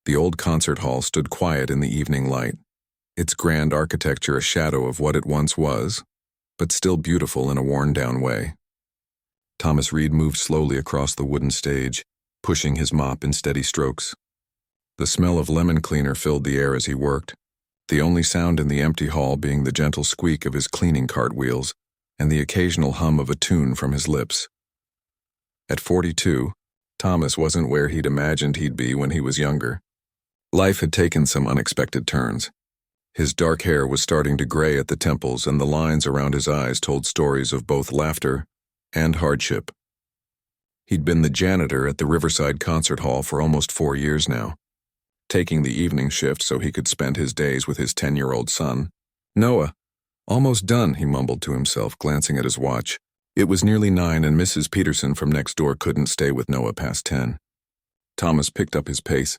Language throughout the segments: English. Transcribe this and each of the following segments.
The old concert hall stood quiet in the evening light, its grand architecture a shadow of what it once was, but still beautiful in a worn-down way. Thomas Reed moved slowly across the wooden stage, pushing his mop in steady strokes. The smell of lemon cleaner filled the air as he worked, the only sound in the empty hall being the gentle squeak of his cleaning cart wheels and the occasional hum of a tune from his lips. At 42, Thomas wasn't where he'd imagined he'd be when he was younger. Life had taken some unexpected turns. His dark hair was starting to gray at the temples, and the lines around his eyes told stories of both laughter and hardship. He'd been the janitor at the Riverside Concert Hall for almost 4 years now, taking the evening shift so he could spend his days with his 10-year-old son. Noah. Almost done, he mumbled to himself, glancing at his watch. It was nearly 9 and Mrs. Peterson from next door couldn't stay with Noah past 10. Thomas picked up his pace,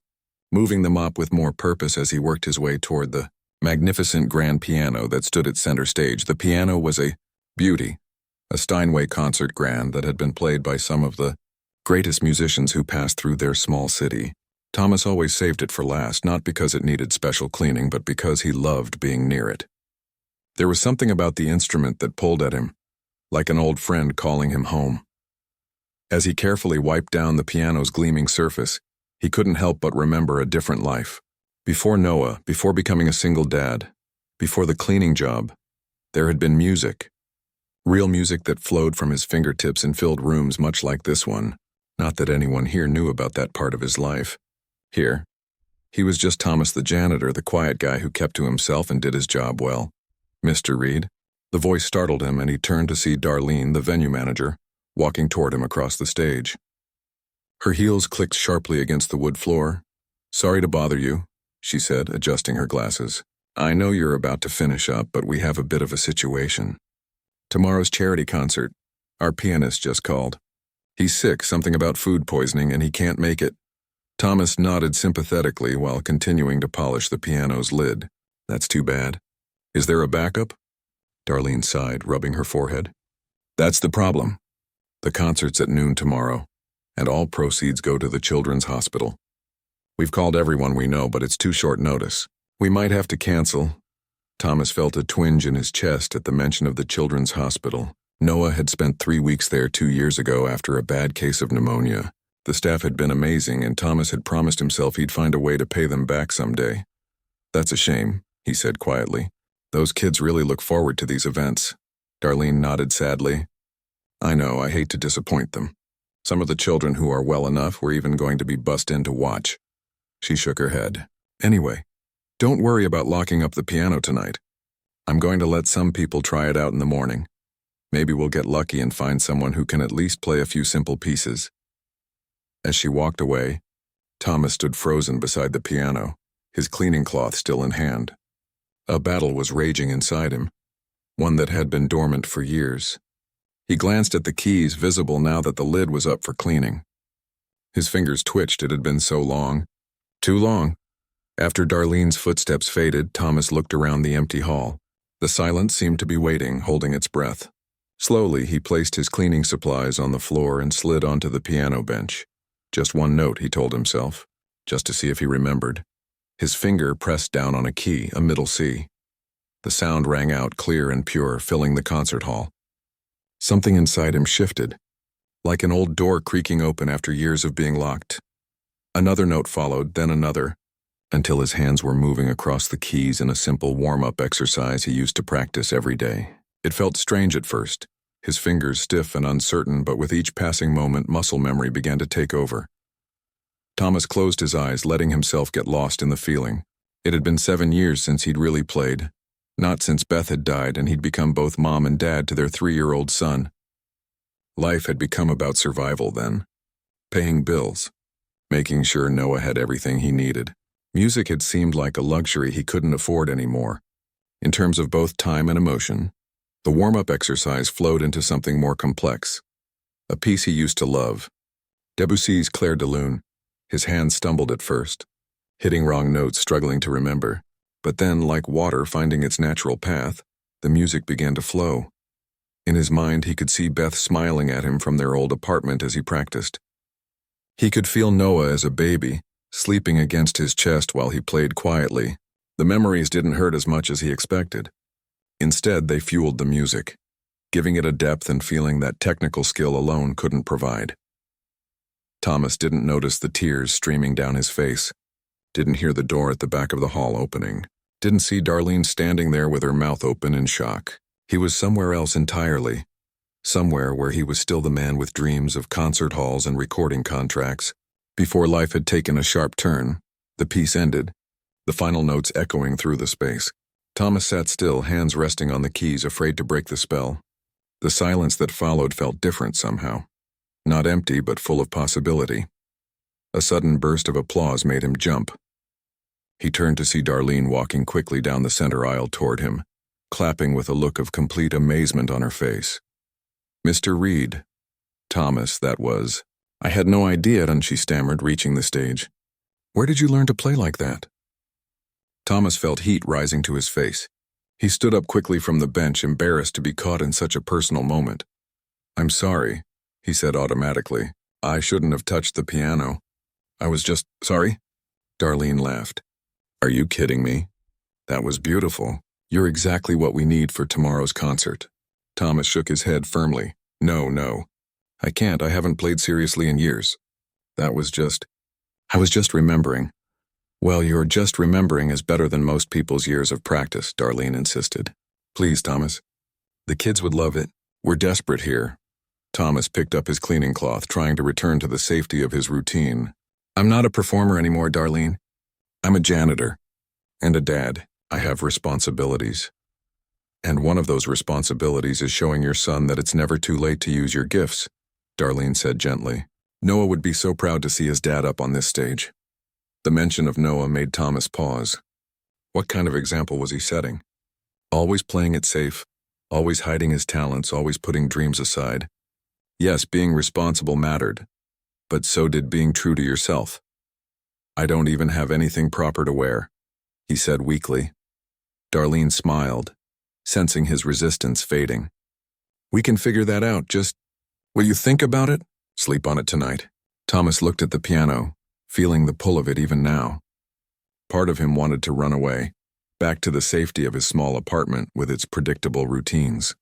moving the mop with more purpose as he worked his way toward the magnificent grand piano that stood at center stage. The piano was a beauty, a Steinway concert grand that had been played by some of the greatest musicians who passed through their small city. Thomas always saved it for last, not because it needed special cleaning, but because he loved being near it. There was something about the instrument that pulled at him, like an old friend calling him home. As he carefully wiped down the piano's gleaming surface, he couldn't help but remember a different life. Before Noah, before becoming a single dad, before the cleaning job, there had been music. Real music that flowed from his fingertips and filled rooms much like this one. Not that anyone here knew about that part of his life. Here, he was just Thomas the janitor, the quiet guy who kept to himself and did his job well. Mr. Reed? The voice startled him, and he turned to see Darlene, the venue manager, walking toward him across the stage. Her heels clicked sharply against the wood floor. "Sorry to bother you," she said, adjusting her glasses. "I know you're about to finish up, but we have a bit of a situation. Tomorrow's charity concert. Our pianist just called. He's sick, something about food poisoning, and he can't make it." Thomas nodded sympathetically while continuing to polish the piano's lid. "That's too bad. Is there a backup?" Darlene sighed, rubbing her forehead. "That's the problem. The concert's at noon tomorrow, and all proceeds go to the Children's Hospital. We've called everyone we know, but it's too short notice. We might have to cancel." Thomas felt a twinge in his chest at the mention of the Children's Hospital. Noah had spent 3 weeks there 2 years ago after a bad case of pneumonia. The staff had been amazing, and Thomas had promised himself he'd find a way to pay them back someday. "That's a shame," he said quietly. "Those kids really look forward to these events." Darlene nodded sadly. "I know, I hate to disappoint them. Some of the children who are well enough were even going to be bussed in to watch." She shook her head. "Anyway, don't worry about locking up the piano tonight. I'm going to let some people try it out in the morning. Maybe we'll get lucky and find someone who can at least play a few simple pieces." As she walked away, Thomas stood frozen beside the piano, his cleaning cloth still in hand. A battle was raging inside him, one that had been dormant for years. He glanced at the keys, visible now that the lid was up for cleaning. His fingers twitched. It had been so long. Too long. After Darlene's footsteps faded, Thomas looked around the empty hall. The silence seemed to be waiting, holding its breath. Slowly, he placed his cleaning supplies on the floor and slid onto the piano bench. Just one note, he told himself, just to see if he remembered. His finger pressed down on a key, a middle C. The sound rang out clear and pure, filling the concert hall. Something inside him shifted, like an old door creaking open after years of being locked. Another note followed, then another, until his hands were moving across the keys in a simple warm-up exercise he used to practice every day. It felt strange at first, his fingers stiff and uncertain, but with each passing moment, muscle memory began to take over. Thomas closed his eyes, letting himself get lost in the feeling. It had been 7 years since he'd really played, not since Beth had died and he'd become both mom and dad to their 3-year-old son. Life had become about survival then, paying bills, making sure Noah had everything he needed. Music had seemed like a luxury he couldn't afford anymore. In terms of both time and emotion, the warm-up exercise flowed into something more complex. A piece he used to love, Debussy's Clair de Lune. His hand stumbled at first, hitting wrong notes, struggling to remember. But then, like water finding its natural path, the music began to flow. In his mind, he could see Beth smiling at him from their old apartment as he practiced. He could feel Noah as a baby, sleeping against his chest while he played quietly. The memories didn't hurt as much as he expected. Instead, they fueled the music, giving it a depth and feeling that technical skill alone couldn't provide. Thomas didn't notice the tears streaming down his face, didn't hear the door at the back of the hall opening, didn't see Darlene standing there with her mouth open in shock. He was somewhere else entirely, somewhere where he was still the man with dreams of concert halls and recording contracts. Before life had taken a sharp turn, the piece ended, the final notes echoing through the space. Thomas sat still, hands resting on the keys, afraid to break the spell. The silence that followed felt different somehow. Not empty, but full of possibility. A sudden burst of applause made him jump. He turned to see Darlene walking quickly down the center aisle toward him, clapping with a look of complete amazement on her face. "Mr. Reed." "Thomas, that was. I had no idea," and she stammered, reaching the stage. "Where did you learn to play like that?" Thomas felt heat rising to his face. He stood up quickly from the bench, embarrassed to be caught in such a personal moment. "I'm sorry," he said automatically. "I shouldn't have touched the piano. I was just sorry." Darlene laughed. "Are you kidding me? That was beautiful. You're exactly what we need for tomorrow's concert." Thomas shook his head firmly. No. I can't. I haven't played seriously in years. I was just remembering." "Well, your just remembering is better than most people's years of practice," Darlene insisted. "Please, Thomas. The kids would love it. We're desperate here." Thomas picked up his cleaning cloth, trying to return to the safety of his routine. "I'm not a performer anymore, Darlene. I'm a janitor. And a dad. I have responsibilities. And one of those responsibilities is showing your son that it's never too late to use your gifts," Darlene said gently. "Noah would be so proud to see his dad up on this stage." The mention of Noah made Thomas pause. What kind of example was he setting? Always playing it safe, always hiding his talents, always putting dreams aside. Yes, being responsible mattered, but so did being true to yourself. "I don't even have anything proper to wear," he said weakly. Darlene smiled, sensing his resistance fading. "We can figure that out, will you think about it? Sleep on it tonight." Thomas looked at the piano, feeling the pull of it even now. Part of him wanted to run away, back to the safety of his small apartment with its predictable routines.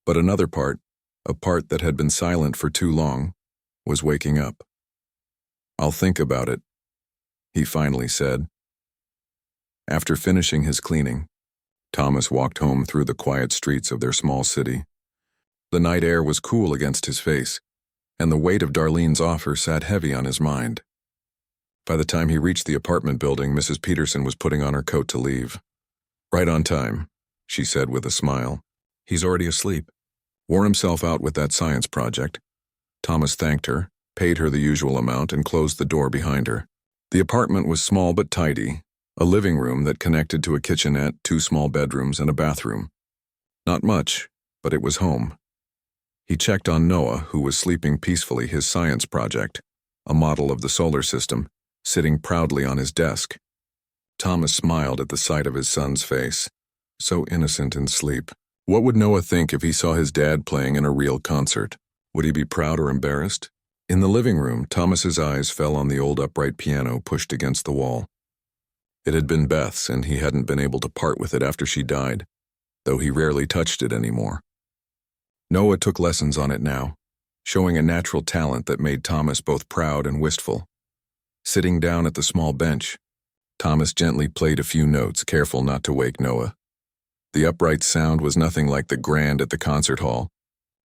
But another part, a part that had been silent for too long, was waking up. "I'll think about it," he finally said. After finishing his cleaning, Thomas walked home through the quiet streets of their small city. The night air was cool against his face, and the weight of Darlene's offer sat heavy on his mind. By the time he reached the apartment building, Mrs. Peterson was putting on her coat to leave. "Right on time," she said with a smile. "He's already asleep. Wore himself out with that science project." Thomas thanked her, paid her the usual amount, and closed the door behind her. The apartment was small but tidy, a living room that connected to a kitchenette, 2 small bedrooms, and a bathroom. Not much, but it was home. He checked on Noah, who was sleeping peacefully, his science project, a model of the solar system, sitting proudly on his desk. Thomas smiled at the sight of his son's face, so innocent in sleep. What would Noah think if he saw his dad playing in a real concert? Would he be proud or embarrassed? In the living room, Thomas's eyes fell on the old upright piano pushed against the wall. It had been Beth's, and he hadn't been able to part with it after she died, though he rarely touched it anymore. Noah took lessons on it now, showing a natural talent that made Thomas both proud and wistful. Sitting down at the small bench, Thomas gently played a few notes, careful not to wake Noah. The upright sound was nothing like the grand at the concert hall,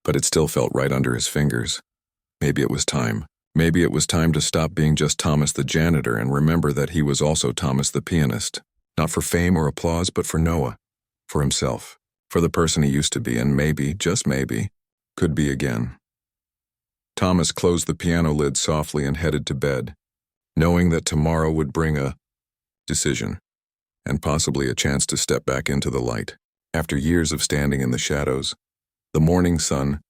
but it still felt right under his fingers. Maybe it was time. Maybe it was time to stop being just Thomas the janitor and remember that he was also Thomas the pianist. Not for fame or applause, but for Noah, for himself, for the person he used to be and maybe, just maybe, could be again. Thomas closed the piano lid softly and headed to bed, knowing that tomorrow would bring a decision, and possibly a chance to step back into the light. After years of standing in the shadows, the morning sun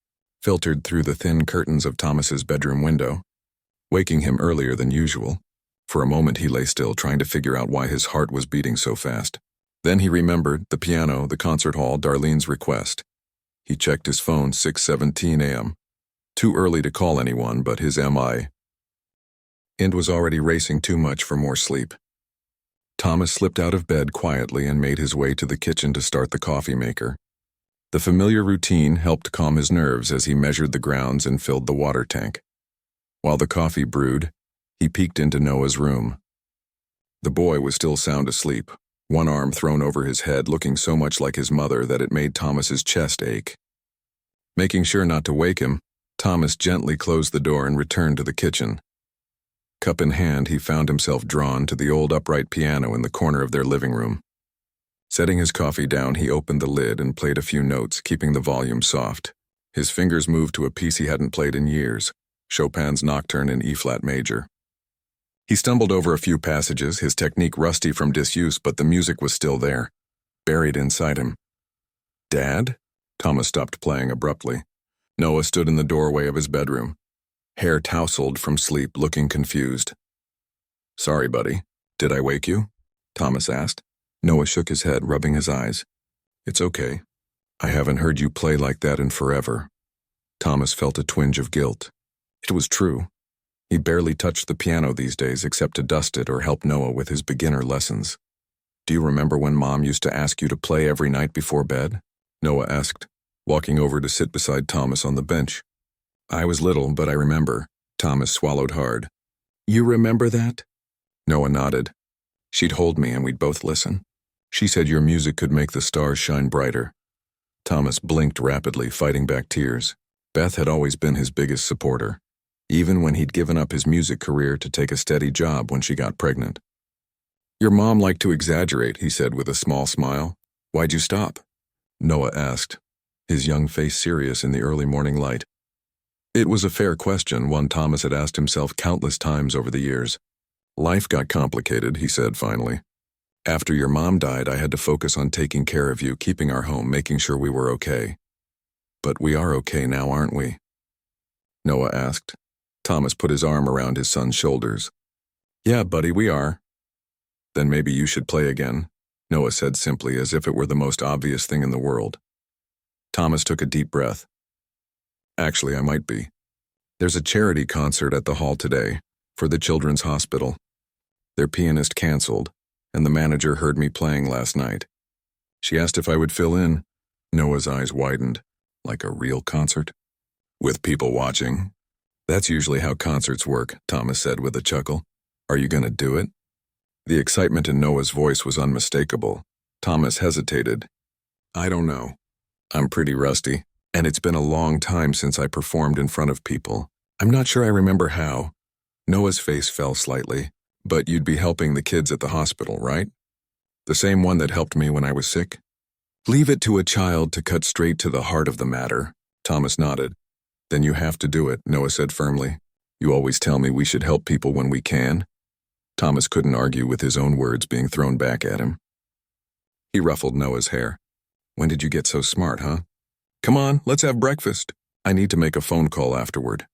filtered through the thin curtains of Thomas's bedroom window, waking him earlier than usual. For a moment he lay still, trying to figure out why his heart was beating so fast. Then he remembered the piano, the concert hall, Darlene's request. He checked his phone, 6:17 a.m. Too early to call anyone, but his MI and was already racing too much for more sleep. Thomas slipped out of bed quietly and made his way to the kitchen to start the coffee maker. The familiar routine helped calm his nerves as he measured the grounds and filled the water tank. While the coffee brewed, he peeked into Noah's room. The boy was still sound asleep, one arm thrown over his head, looking so much like his mother that it made Thomas's chest ache. Making sure not to wake him, Thomas gently closed the door and returned to the kitchen. Cup in hand, he found himself drawn to the old upright piano in the corner of their living room. Setting his coffee down, he opened the lid and played a few notes, keeping the volume soft. His fingers moved to a piece he hadn't played in years, Chopin's Nocturne in E-flat major. He stumbled over a few passages, his technique rusty from disuse, but the music was still there, buried inside him. "Dad?" Thomas stopped playing abruptly. Noah stood in the doorway of his bedroom, hair tousled from sleep, looking confused. "Sorry, buddy. Did I wake you?" Thomas asked. Noah shook his head, rubbing his eyes. "It's okay. I haven't heard you play like that in forever." Thomas felt a twinge of guilt. It was true. He barely touched the piano these days except to dust it or help Noah with his beginner lessons. "Do you remember when Mom used to ask you to play every night before bed?" Noah asked, walking over to sit beside Thomas on the bench. "I was little, but I remember." Thomas swallowed hard. "You remember that?" Noah nodded. "She'd hold me and we'd both listen. She said your music could make the stars shine brighter." Thomas blinked rapidly, fighting back tears. Beth had always been his biggest supporter, even when he'd given up his music career to take a steady job when she got pregnant. "Your mom liked to exaggerate," he said with a small smile. "Why'd you stop?" Noah asked, his young face serious in the early morning light. It was a fair question, one Thomas had asked himself countless times over the years. "Life got complicated," he said finally. "After your mom died, I had to focus on taking care of you, keeping our home, making sure we were okay. But we are okay now, aren't we?" Noah asked. Thomas put his arm around his son's shoulders. "Yeah, buddy, we are." "Then maybe you should play again," Noah said simply, as if it were the most obvious thing in the world. Thomas took a deep breath. "Actually, I might be. There's a charity concert at the hall today, for the children's hospital. Their pianist canceled, and the manager heard me playing last night. She asked if I would fill in." Noah's eyes widened. "Like a real concert? With people watching?" "That's usually how concerts work," Thomas said with a chuckle. "Are you going to do it?" The excitement in Noah's voice was unmistakable. Thomas hesitated. "I don't know. I'm pretty rusty, and it's been a long time since I performed in front of people. I'm not sure I remember how." Noah's face fell slightly. "But you'd be helping the kids at the hospital, right? The same one that helped me when I was sick?" "Leave it to a child to cut straight to the heart of the matter," Thomas nodded. "Then you have to do it," Noah said firmly. "You always tell me we should help people when we can." Thomas couldn't argue with his own words being thrown back at him. He ruffled Noah's hair. "When did you get so smart, huh? Come on, let's have breakfast. I need to make a phone call afterward."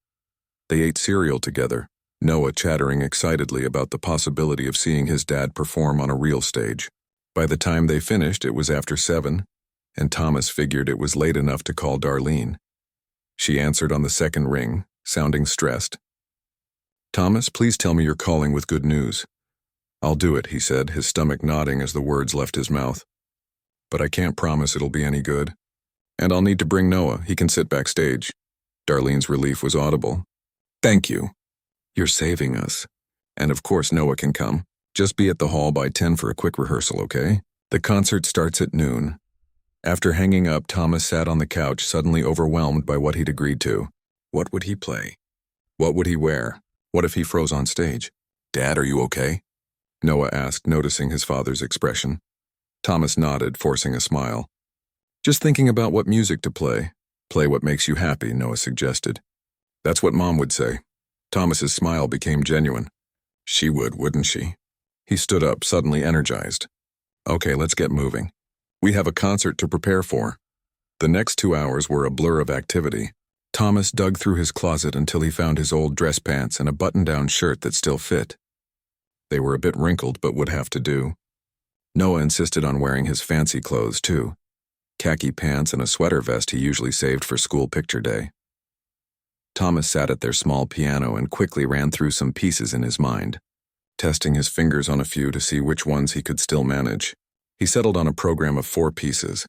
They ate cereal together, Noah chattering excitedly about the possibility of seeing his dad perform on a real stage. By the time they finished, it was after 7, and Thomas figured it was late enough to call Darlene. She answered on the second ring, sounding stressed. "Thomas, please tell me you're calling with good news." "I'll do it," he said, his stomach nodding as the words left his mouth. "But I can't promise it'll be any good. And I'll need to bring Noah. He can sit backstage." Darlene's relief was audible. "Thank you. You're saving us. And of course Noah can come. Just be at the hall by 10 for a quick rehearsal, okay? The concert starts at noon." After hanging up, Thomas sat on the couch, suddenly overwhelmed by what he'd agreed to. What would he play? What would he wear? What if he froze on stage? "Dad, are you okay?" Noah asked, noticing his father's expression. Thomas nodded, forcing a smile. "Just thinking about what music to play. Play what makes you happy," Noah suggested. "That's what Mom would say." Thomas's smile became genuine. "She would, wouldn't she?" He stood up, suddenly energized. "Okay, let's get moving. We have a concert to prepare for." The next 2 hours were a blur of activity. Thomas dug through his closet until he found his old dress pants and a button-down shirt that still fit. They were a bit wrinkled, but would have to do. Noah insisted on wearing his fancy clothes, too. Khaki pants and a sweater vest he usually saved for school picture day. Thomas sat at their small piano and quickly ran through some pieces in his mind, testing his fingers on a few to see which ones he could still manage. He settled on a program of 4 pieces: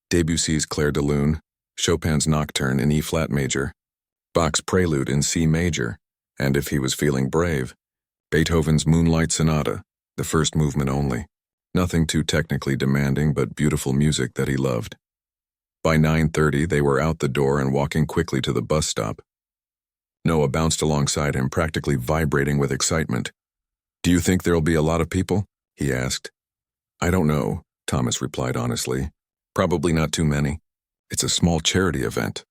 Debussy's Clair de Lune, Chopin's Nocturne in E-flat major, Bach's Prelude in C major, and if he was feeling brave, Beethoven's Moonlight Sonata, the first movement only. Nothing too technically demanding, but beautiful music that he loved. By 9:30, they were out the door and walking quickly to the bus stop. Noah bounced alongside him, practically vibrating with excitement. "Do you think there'll be a lot of people?" he asked. "I don't know," Thomas replied honestly. "Probably not too many. It's a small charity event."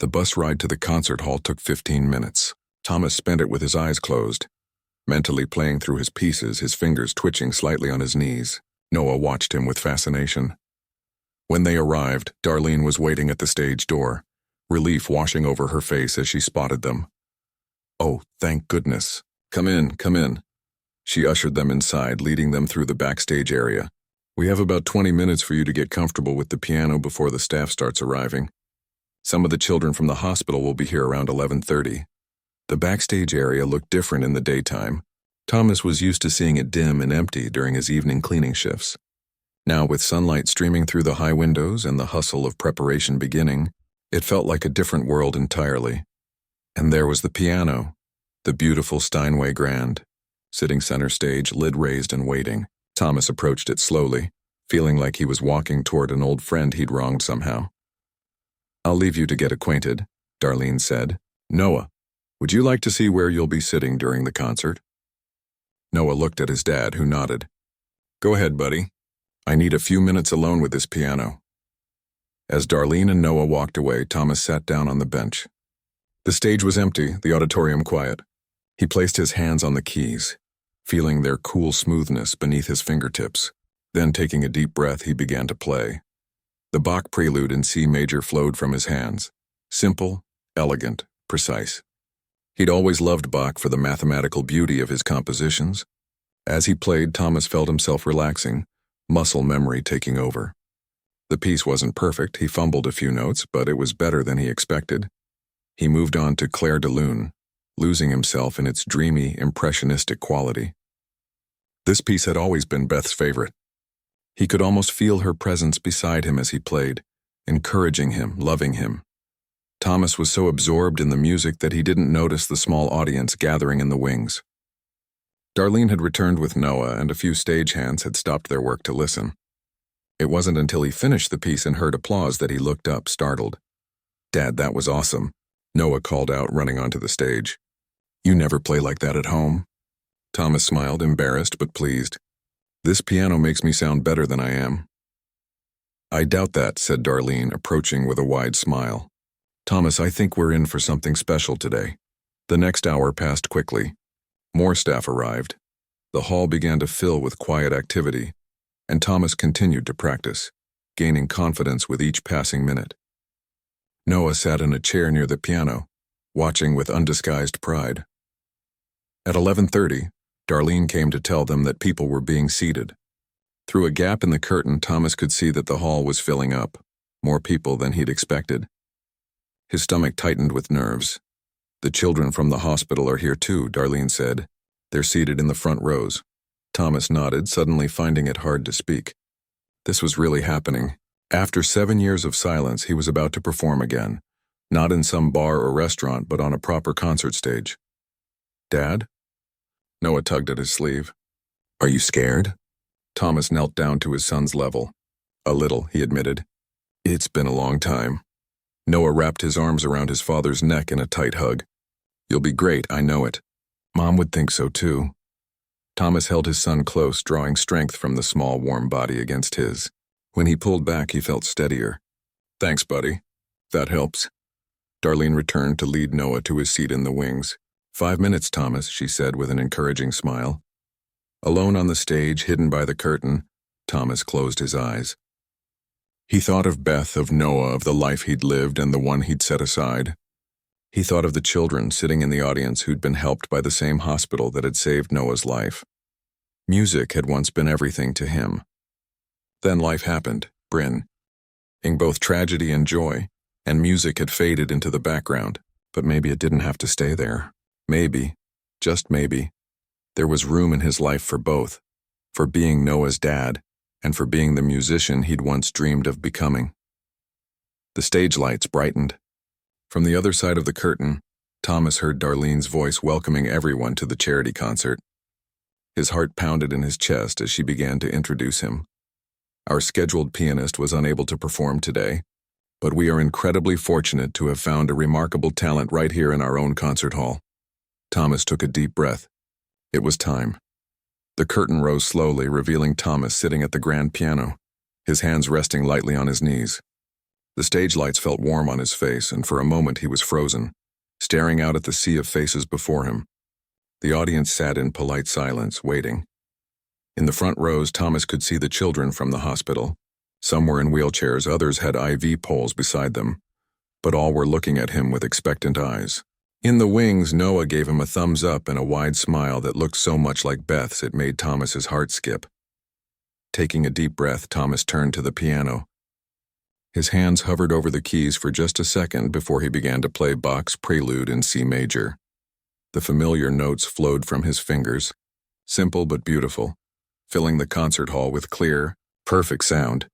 The bus ride to the concert hall took 15 minutes. Thomas spent it with his eyes closed, mentally playing through his pieces, his fingers twitching slightly on his knees. Noah watched him with fascination. When they arrived, Darlene was waiting at the stage door, relief washing over her face as she spotted them. "Oh, thank goodness. Come in, come in." She ushered them inside, leading them through the backstage area. "We have about 20 minutes for you to get comfortable with the piano before the staff starts arriving. Some of the children from the hospital will be here around 11:30. The backstage area looked different in the daytime. Thomas was used to seeing it dim and empty during his evening cleaning shifts. Now, with sunlight streaming through the high windows and the hustle of preparation beginning, it felt like a different world entirely. And there was the piano, the beautiful Steinway Grand, sitting center stage, lid raised and waiting. Thomas approached it slowly, feeling like he was walking toward an old friend he'd wronged somehow. "I'll leave you to get acquainted," Darlene said. "Noah, would you like to see where you'll be sitting during the concert?" Noah looked at his dad, who nodded. "Go ahead, buddy. I need a few minutes alone with this piano." As Darlene and Noah walked away, Thomas sat down on the bench. The stage was empty, the auditorium quiet. He placed his hands on the keys, feeling their cool smoothness beneath his fingertips. Then, taking a deep breath, he began to play. The Bach Prelude in C major flowed from his hands. Simple, elegant, precise. He'd always loved Bach for the mathematical beauty of his compositions. As he played, Thomas felt himself relaxing, muscle memory taking over. The piece wasn't perfect, he fumbled a few notes, but it was better than he expected. He moved on to Clair de Lune, losing himself in its dreamy, impressionistic quality. This piece had always been Beth's favorite. He could almost feel her presence beside him as he played, encouraging him, loving him. Thomas was so absorbed in the music that he didn't notice the small audience gathering in the wings. Darlene had returned with Noah, and a few stagehands had stopped their work to listen. It wasn't until he finished the piece and heard applause that he looked up, startled. "Dad, that was awesome," Noah called out, running onto the stage. "You never play like that at home." Thomas smiled, embarrassed but pleased. "This piano makes me sound better than I am." "I doubt that," said Darlene, approaching with a wide smile. "Thomas, I think we're in for something special today." The next hour passed quickly. More staff arrived. The hall began to fill with quiet activity, and Thomas continued to practice, gaining confidence with each passing minute. Noah sat in a chair near the piano, watching with undisguised pride. At 11:30, Darlene came to tell them that people were being seated. Through a gap in the curtain, Thomas could see that the hall was filling up, more people than he'd expected. His stomach tightened with nerves. "The children from the hospital are here too," Darlene said. "They're seated in the front rows." Thomas nodded, suddenly finding it hard to speak. This was really happening. After 7 years of silence, he was about to perform again, not in some bar or restaurant, but on a proper concert stage. "Dad?" Noah tugged at his sleeve. "Are you scared?" Thomas knelt down to his son's level. "A little," he admitted. "It's been a long time." Noah wrapped his arms around his father's neck in a tight hug. "You'll be great, I know it. Mom would think so too." Thomas held his son close, drawing strength from the small, warm body against his. When he pulled back, he felt steadier. "Thanks, buddy. That helps." Darlene returned to lead Noah to his seat in the wings. "5 minutes, Thomas," she said with an encouraging smile. Alone on the stage, hidden by the curtain, Thomas closed his eyes. He thought of Beth, of Noah, of the life he'd lived and the one he'd set aside. He thought of the children sitting in the audience who'd been helped by the same hospital that had saved Noah's life. Music had once been everything to him. Then life happened, bringing both tragedy and joy, and music had faded into the background. But maybe it didn't have to stay there. Maybe, just maybe, there was room in his life for both, for being Noah's dad, and for being the musician he'd once dreamed of becoming. The stage lights brightened. From the other side of the curtain, Thomas heard Darlene's voice welcoming everyone to the charity concert. His heart pounded in his chest as she began to introduce him. Our scheduled pianist was unable to perform today, but we are incredibly fortunate to have found a remarkable talent right here in our own concert hall. Thomas took a deep breath. It was time. The curtain rose slowly, revealing Thomas sitting at the grand piano, his hands resting lightly on his knees. The stage lights felt warm on his face, and for a moment he was frozen, staring out at the sea of faces before him. The audience sat in polite silence, waiting. In the front rows, Thomas could see the children from the hospital. Some were in wheelchairs, others had IV poles beside them, but all were looking at him with expectant eyes. In the wings, Noah gave him a thumbs up and a wide smile that looked so much like Beth's it made Thomas's heart skip. Taking a deep breath, Thomas turned to the piano. His hands hovered over the keys for just a second before he began to play Bach's Prelude in C major. The familiar notes flowed from his fingers, simple but beautiful, filling the concert hall with clear, perfect sound.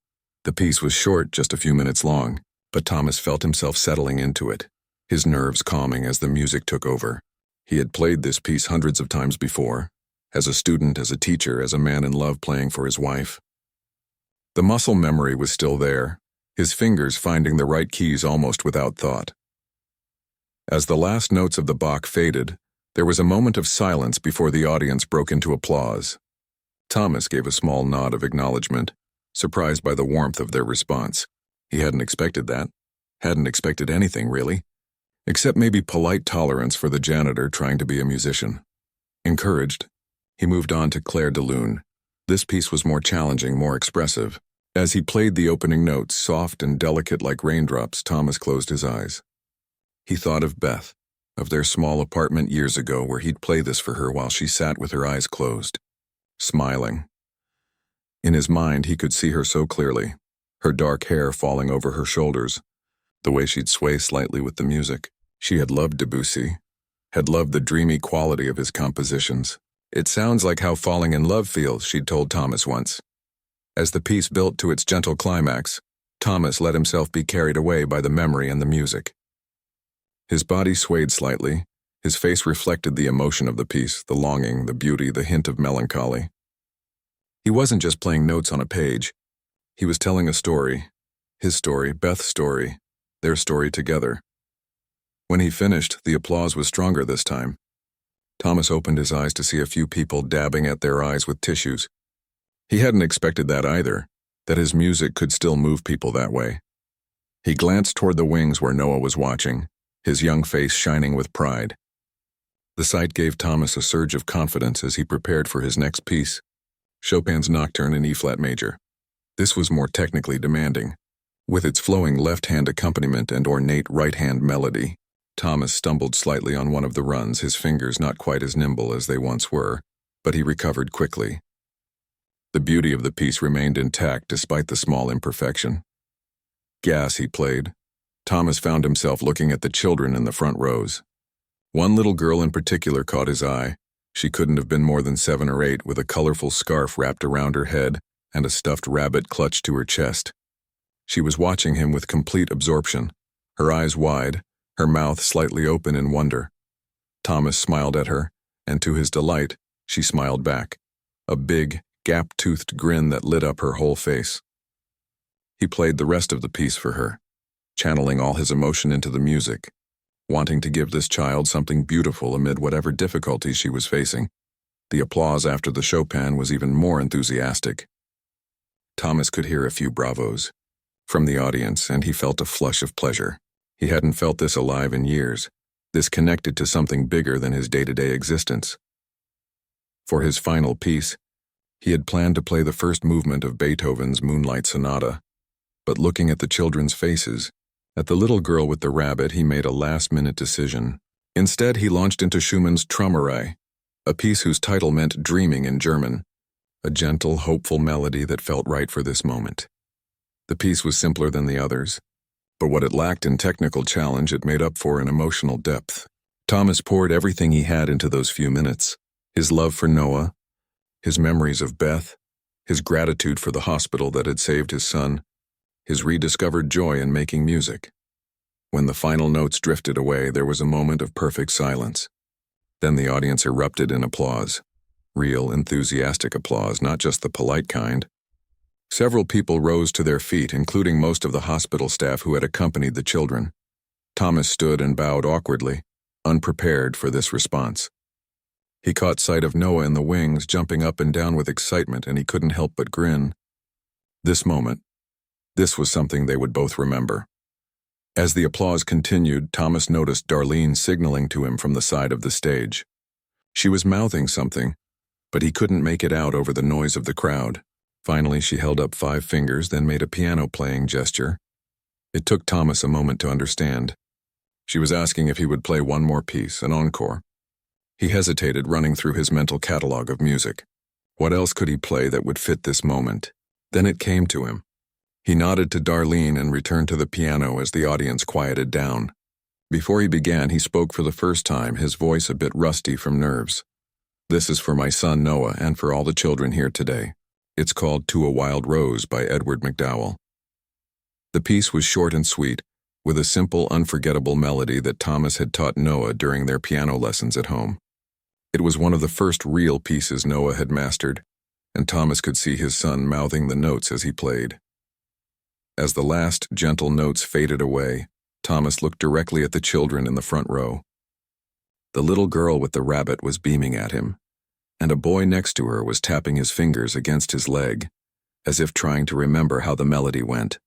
The piece was short, just a few minutes long, but Thomas felt himself settling into it, his nerves calming as the music took over. He had played this piece hundreds of times before, as a student, as a teacher, as a man in love playing for his wife. The muscle memory was still there, his fingers finding the right keys almost without thought. As the last notes of the Bach faded, there was a moment of silence before the audience broke into applause. Thomas gave a small nod of acknowledgement, surprised by the warmth of their response. He hadn't expected that. Hadn't expected anything, really. Except maybe polite tolerance for the janitor trying to be a musician. Encouraged, he moved on to Claire de Lune. This piece was more challenging, more expressive. As he played the opening notes, soft and delicate like raindrops, Thomas closed his eyes. He thought of Beth, of their small apartment years ago where he'd play this for her while she sat with her eyes closed, smiling. In his mind, he could see her so clearly, her dark hair falling over her shoulders, the way she'd sway slightly with the music. She had loved Debussy, had loved the dreamy quality of his compositions. "It sounds like how falling in love feels," she'd told Thomas once. As the piece built to its gentle climax, Thomas let himself be carried away by the memory and the music. His body swayed slightly, his face reflected the emotion of the piece, the longing, the beauty, the hint of melancholy. He wasn't just playing notes on a page. He was telling a story. His story, Beth's story, their story together. When he finished, the applause was stronger this time. Thomas opened his eyes to see a few people dabbing at their eyes with tissues. He hadn't expected that either, that his music could still move people that way. He glanced toward the wings where Noah was watching, his young face shining with pride. The sight gave Thomas a surge of confidence as he prepared for his next piece, Chopin's Nocturne in E-flat major. This was more technically demanding. With its flowing left-hand accompaniment and ornate right-hand melody, Thomas stumbled slightly on one of the runs, his fingers not quite as nimble as they once were, but he recovered quickly. The beauty of the piece remained intact despite the small imperfection. Gas, he played. Thomas found himself looking at the children in the front rows. One little girl in particular caught his eye. She couldn't have been more than 7 or 8, with a colorful scarf wrapped around her head and a stuffed rabbit clutched to her chest. She was watching him with complete absorption, her eyes wide, her mouth slightly open in wonder. Thomas smiled at her, and to his delight, she smiled back, a big, gap-toothed grin that lit up her whole face. He played the rest of the piece for her, channeling all his emotion into the music, wanting to give this child something beautiful amid whatever difficulties she was facing. The applause after the Chopin was even more enthusiastic. Thomas could hear a few bravos from the audience, and he felt a flush of pleasure. He hadn't felt this alive in years, this connected to something bigger than his day-to-day existence. For his final piece, he had planned to play the first movement of Beethoven's Moonlight Sonata, but looking at the children's faces, at the little girl with the rabbit, he made a last-minute decision. Instead, he launched into Schumann's Traumerei, a piece whose title meant dreaming in German, a gentle, hopeful melody that felt right for this moment. The piece was simpler than the others. But what it lacked in technical challenge, it made up for in emotional depth. Thomas poured everything he had into those few minutes. His love for Noah, his memories of Beth, his gratitude for the hospital that had saved his son, his rediscovered joy in making music. When the final notes drifted away, there was a moment of perfect silence. Then the audience erupted in applause. Real, enthusiastic applause, not just the polite kind. Several people rose to their feet, including most of the hospital staff who had accompanied the children. Thomas stood and bowed awkwardly, unprepared for this response. He caught sight of Noah in the wings, jumping up and down with excitement, and he couldn't help but grin. This moment, this was something they would both remember. As the applause continued, Thomas noticed Darlene signaling to him from the side of the stage. She was mouthing something, but he couldn't make it out over the noise of the crowd. Finally, she held up 5 fingers, then made a piano-playing gesture. It took Thomas a moment to understand. She was asking if he would play one more piece, an encore. He hesitated, running through his mental catalog of music. What else could he play that would fit this moment? Then it came to him. He nodded to Darlene and returned to the piano as the audience quieted down. Before he began, he spoke for the first time, his voice a bit rusty from nerves. "This is for my son Noah and for all the children here today. It's called To a Wild Rose by Edward McDowell." The piece was short and sweet, with a simple, unforgettable melody that Thomas had taught Noah during their piano lessons at home. It was one of the first real pieces Noah had mastered, and Thomas could see his son mouthing the notes as he played. As the last gentle notes faded away, Thomas looked directly at the children in the front row. The little girl with the rabbit was beaming at him, and a boy next to her was tapping his fingers against his leg, as if trying to remember how the melody went.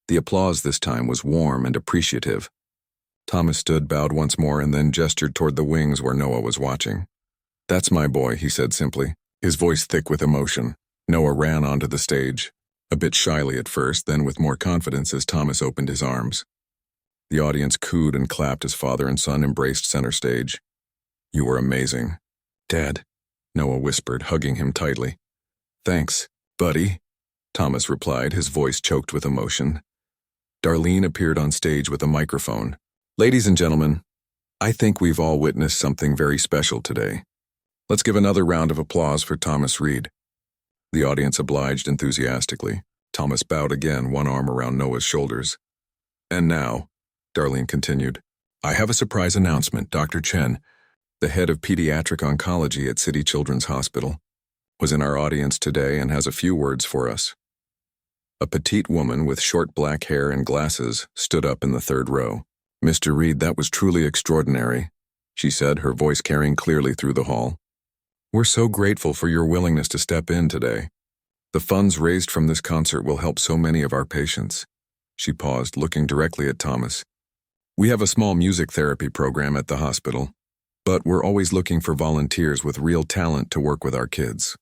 The applause this time was warm and appreciative. Thomas stood, bowed once more, and then gestured toward the wings where Noah was watching. "That's my boy," he said simply, his voice thick with emotion. Noah ran onto the stage, a bit shyly at first, then with more confidence as Thomas opened his arms. The audience cooed and clapped as father and son embraced center stage. "You were amazing." "Dad," Noah whispered, hugging him tightly. "Thanks, buddy," Thomas replied, his voice choked with emotion. Darlene appeared on stage with a microphone. "Ladies and gentlemen, I think we've all witnessed something very special today. Let's give another round of applause for Thomas Reed." The audience obliged enthusiastically. Thomas bowed again, one arm around Noah's shoulders. "And now," Darlene continued, "I have a surprise announcement. Dr. Chen, the head of pediatric oncology at City Children's Hospital, was in our audience today and has a few words for us." A petite woman with short black hair and glasses stood up in the third row. "Mr. Reed, that was truly extraordinary," she said, her voice carrying clearly through the hall. "We're so grateful for your willingness to step in today. The funds raised from this concert will help so many of our patients." She paused, looking directly at Thomas. "We have a small music therapy program at the hospital, but we're always looking for volunteers with real talent to work with our kids.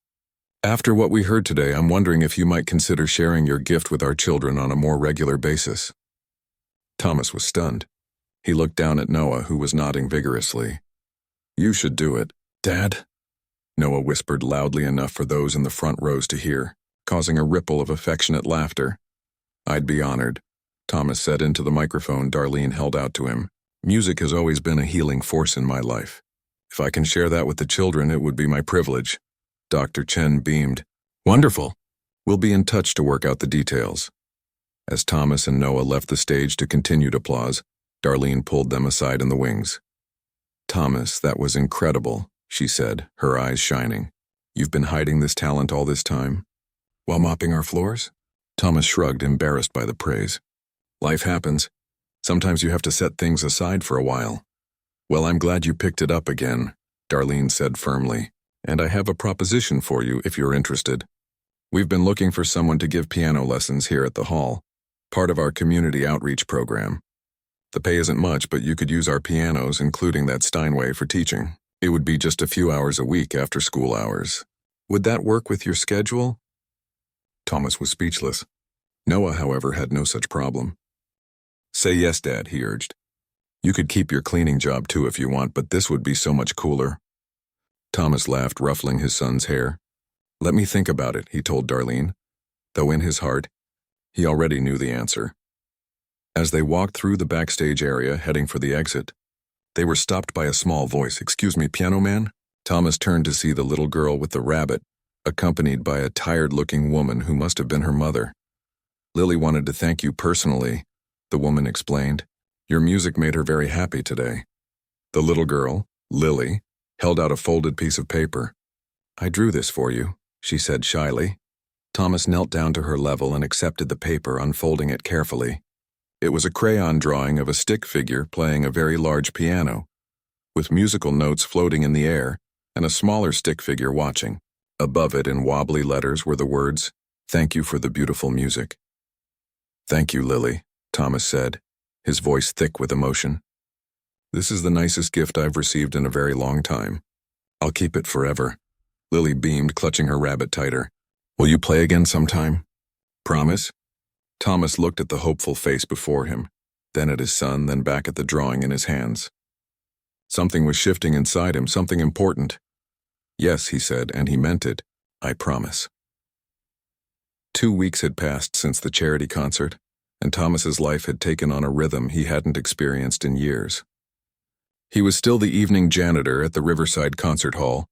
After what we heard today, I'm wondering if you might consider sharing your gift with our children on a more regular basis." Thomas was stunned. He looked down at Noah, who was nodding vigorously. "You should do it, Dad," Noah whispered loudly enough for those in the front rows to hear, causing a ripple of affectionate laughter. "I'd be honored," Thomas said into the microphone Darlene held out to him. "Music has always been a healing force in my life. If I can share that with the children, it would be my privilege." Dr. Chen beamed. "Wonderful. We'll be in touch to work out the details." As Thomas and Noah left the stage to continued applause, Darlene pulled them aside in the wings. "Thomas, that was incredible," she said, her eyes shining. "You've been hiding this talent all this time? While mopping our floors?" Thomas shrugged, embarrassed by the praise. "Life happens. Sometimes you have to set things aside for a while." "Well, I'm glad you picked it up again," Darlene said firmly. "And I have a proposition for you if you're interested. We've been looking for someone to give piano lessons here at the hall, part of our community outreach program. The pay isn't much, but you could use our pianos, including that Steinway, for teaching. It would be just a few hours a week after school hours. Would that work with your schedule?" Thomas was speechless. Noah, however, had no such problem. "Say yes, Dad," he urged. "You could keep your cleaning job too if you want, but this would be so much cooler." Thomas laughed, ruffling his son's hair. "Let me think about it," he told Darlene, though in his heart, he already knew the answer. As they walked through the backstage area heading for the exit, they were stopped by a small voice. "Excuse me, piano man?" Thomas turned to see the little girl with the rabbit, accompanied by a tired-looking woman who must have been her mother. "Lily wanted to thank you personally," the woman explained. "Your music made her very happy today." The little girl, Lily, held out a folded piece of paper. "I drew this for you," she said shyly. Thomas knelt down to her level and accepted the paper, unfolding it carefully. It was a crayon drawing of a stick figure playing a very large piano, with musical notes floating in the air and a smaller stick figure watching. Above it in wobbly letters were the words, "Thank you for the beautiful music." "Thank you, Lily," Thomas said, his voice thick with emotion. "This is the nicest gift I've received in a very long time. I'll keep it forever." Lily beamed, clutching her rabbit tighter. "Will you play again sometime? Promise?" Thomas looked at the hopeful face before him, then at his son, then back at the drawing in his hands. Something was shifting inside him, something important. "Yes," he said, and he meant it. "I promise." 2 weeks had passed since the charity concert, and Thomas's life had taken on a rhythm he hadn't experienced in years. He was still the evening janitor at the Riverside Concert Hall,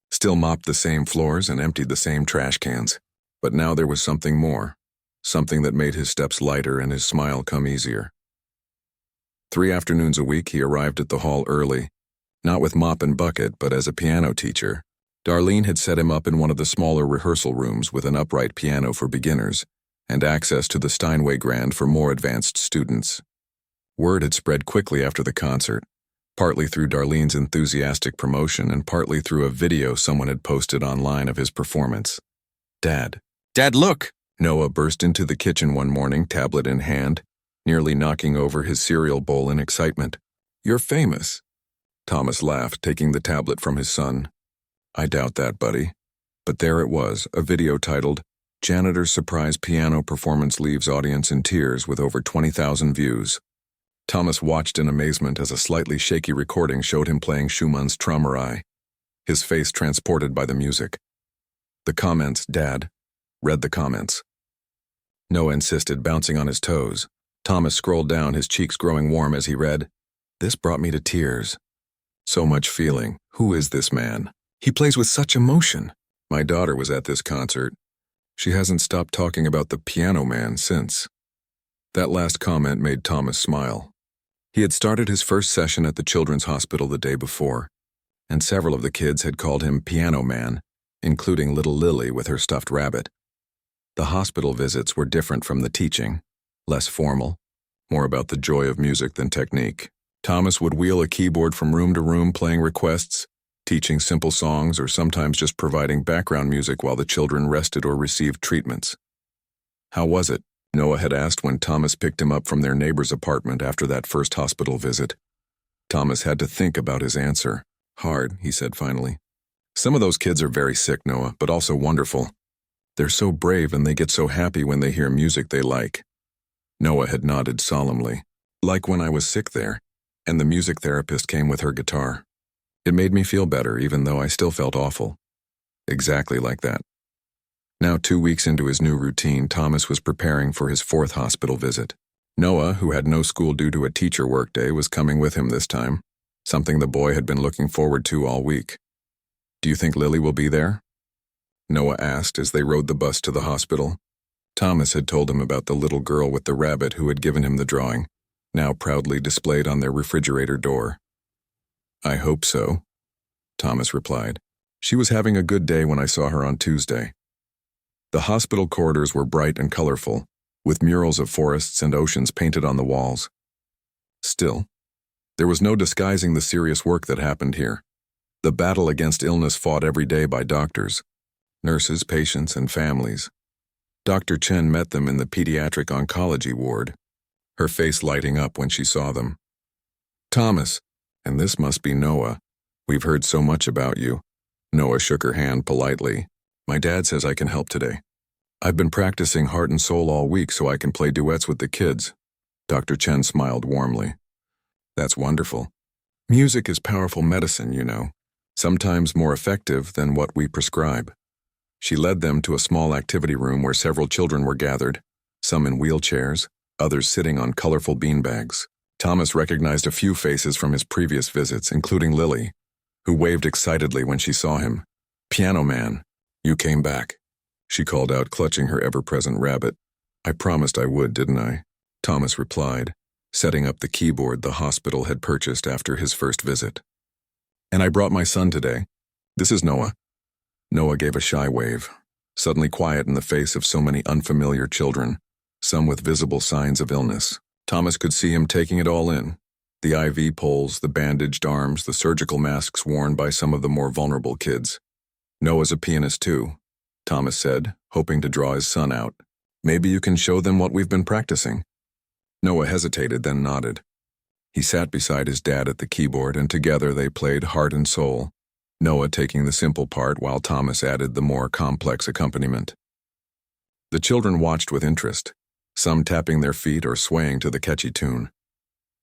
still mopped the same floors and emptied the same trash cans. But now there was something more, something that made his steps lighter and his smile come easier. 3 afternoons a week he arrived at the hall early, not with mop and bucket, but as a piano teacher. Darlene had set him up in one of the smaller rehearsal rooms with an upright piano for beginners and access to the Steinway Grand for more advanced students. Word had spread quickly after the concert, partly through Darlene's enthusiastic promotion and partly through a video someone had posted online of his performance. Dad, look!" Noah burst into the kitchen one morning, tablet in hand, nearly knocking over his cereal bowl in excitement. "You're famous." Thomas laughed, taking the tablet from his son. "I doubt that, buddy." But there it was, a video titled, "Janitor's Surprise Piano Performance Leaves Audience in Tears," with over 20,000 views. Thomas watched in amazement as a slightly shaky recording showed him playing Schumann's Traumerei, his face transported by the music. "The comments, Dad." Read the comments. Noah insisted, bouncing on his toes. Thomas scrolled down, his cheeks growing warm as he read, "This brought me to tears. So much feeling. Who is this man? He plays with such emotion. My daughter was at this concert. She hasn't stopped talking about the piano man since." That last comment made Thomas smile. He had started his first session at the Children's Hospital the day before, and several of the kids had called him Piano Man, including little Lily with her stuffed rabbit. The hospital visits were different from the teaching, less formal, more about the joy of music than technique. Thomas would wheel a keyboard from room to room playing requests, teaching simple songs, or sometimes just providing background music while the children rested or received treatments. "How was it?" Noah had asked when Thomas picked him up from their neighbor's apartment after that first hospital visit. Thomas had to think about his answer. "Hard," he said finally. "Some of those kids are very sick, Noah, but also wonderful. They're so brave and they get so happy when they hear music they like." Noah had nodded solemnly. "Like when I was sick there, and the music therapist came with her guitar. It made me feel better, even though I still felt awful." Exactly like that. Now 2 weeks into his new routine, Thomas was preparing for his 4th hospital visit. Noah, who had no school due to a teacher workday, was coming with him this time, something the boy had been looking forward to all week. "Do you think Lily will be there?" Noah asked as they rode the bus to the hospital. Thomas had told him about the little girl with the rabbit who had given him the drawing, now proudly displayed on their refrigerator door. "I hope so," Thomas replied. "She was having a good day when I saw her on Tuesday." The hospital corridors were bright and colorful, with murals of forests and oceans painted on the walls. Still, there was no disguising the serious work that happened here. The battle against illness fought every day by doctors, nurses, patients, and families. Dr. Chen met them in the pediatric oncology ward, her face lighting up when she saw them. "Thomas, and this must be Noah. We've heard so much about you." Noah shook her hand politely. "My dad says I can help today. I've been practicing heart and soul all week so I can play duets with the kids." Dr. Chen smiled warmly. "That's wonderful. Music is powerful medicine, you know, sometimes more effective than what we prescribe." She led them to a small activity room where several children were gathered, some in wheelchairs, others sitting on colorful beanbags. Thomas recognized a few faces from his previous visits, including Lily, who waved excitedly when she saw him. "Piano man, you came back," she called out, clutching her ever-present rabbit. "I promised I would, didn't I?" Thomas replied, setting up the keyboard the hospital had purchased after his first visit. "And I brought my son today. This is Noah." Noah gave a shy wave, suddenly quiet in the face of so many unfamiliar children, some with visible signs of illness. Thomas could see him taking it all in. The IV poles, the bandaged arms, the surgical masks worn by some of the more vulnerable kids. "Noah's a pianist too," Thomas said, hoping to draw his son out. "Maybe you can show them what we've been practicing." Noah hesitated, then nodded. He sat beside his dad at the keyboard, and together they played Heart and Soul, Noah taking the simple part while Thomas added the more complex accompaniment. The children watched with interest, some tapping their feet or swaying to the catchy tune.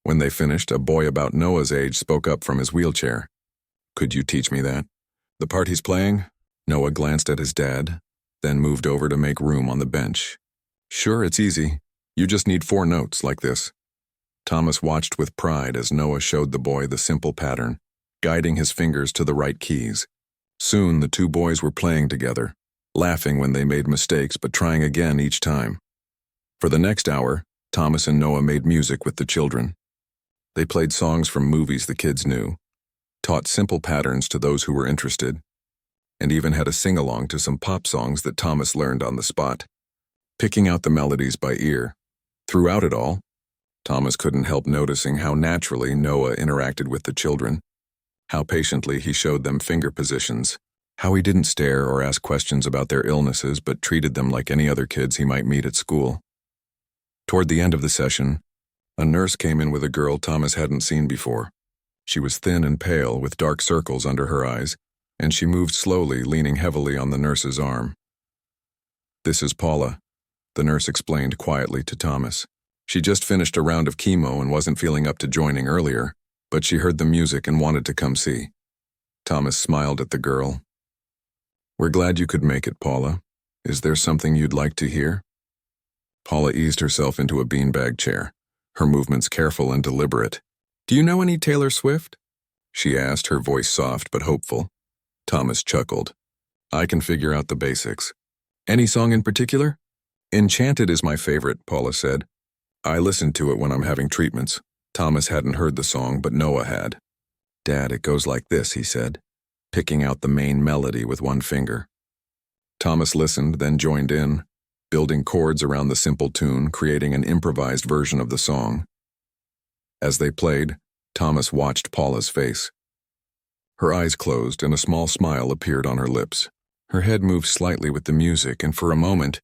When they finished, a boy about Noah's age spoke up from his wheelchair. "Could you teach me that?" "The part he's playing?" Noah glanced at his dad, then moved over to make room on the bench. "Sure, it's easy. You just need 4 notes, like this." Thomas watched with pride as Noah showed the boy the simple pattern, guiding his fingers to the right keys. Soon the 2 boys were playing together, laughing when they made mistakes but trying again each time. For the next hour, Thomas and Noah made music with the children. They played songs from movies the kids knew, taught simple patterns to those who were interested, and even had a sing-along to some pop songs that Thomas learned on the spot, picking out the melodies by ear. Throughout it all, Thomas couldn't help noticing how naturally Noah interacted with the children, how patiently he showed them finger positions, how he didn't stare or ask questions about their illnesses but treated them like any other kids he might meet at school. Toward the end of the session, a nurse came in with a girl Thomas hadn't seen before. She was thin and pale, with dark circles under her eyes, and she moved slowly, leaning heavily on the nurse's arm. "This is Paula," the nurse explained quietly to Thomas. "She just finished a round of chemo and wasn't feeling up to joining earlier, but she heard the music and wanted to come see." Thomas smiled at the girl. "We're glad you could make it, Paula. Is there something you'd like to hear?" Paula eased herself into a beanbag chair, her movements careful and deliberate. "Do you know any Taylor Swift?" she asked, her voice soft but hopeful. Thomas chuckled. "I can figure out the basics." "Any song in particular?" "Enchanted is my favorite," Paula said. "I listen to it when I'm having treatments." Thomas hadn't heard the song, but Noah had. "Dad, it goes like this," he said, picking out the main melody with one finger. Thomas listened, then joined in, building chords around the simple tune, creating an improvised version of the song. As they played, Thomas watched Paula's face. Her eyes closed and a small smile appeared on her lips. Her head moved slightly with the music, and for a moment,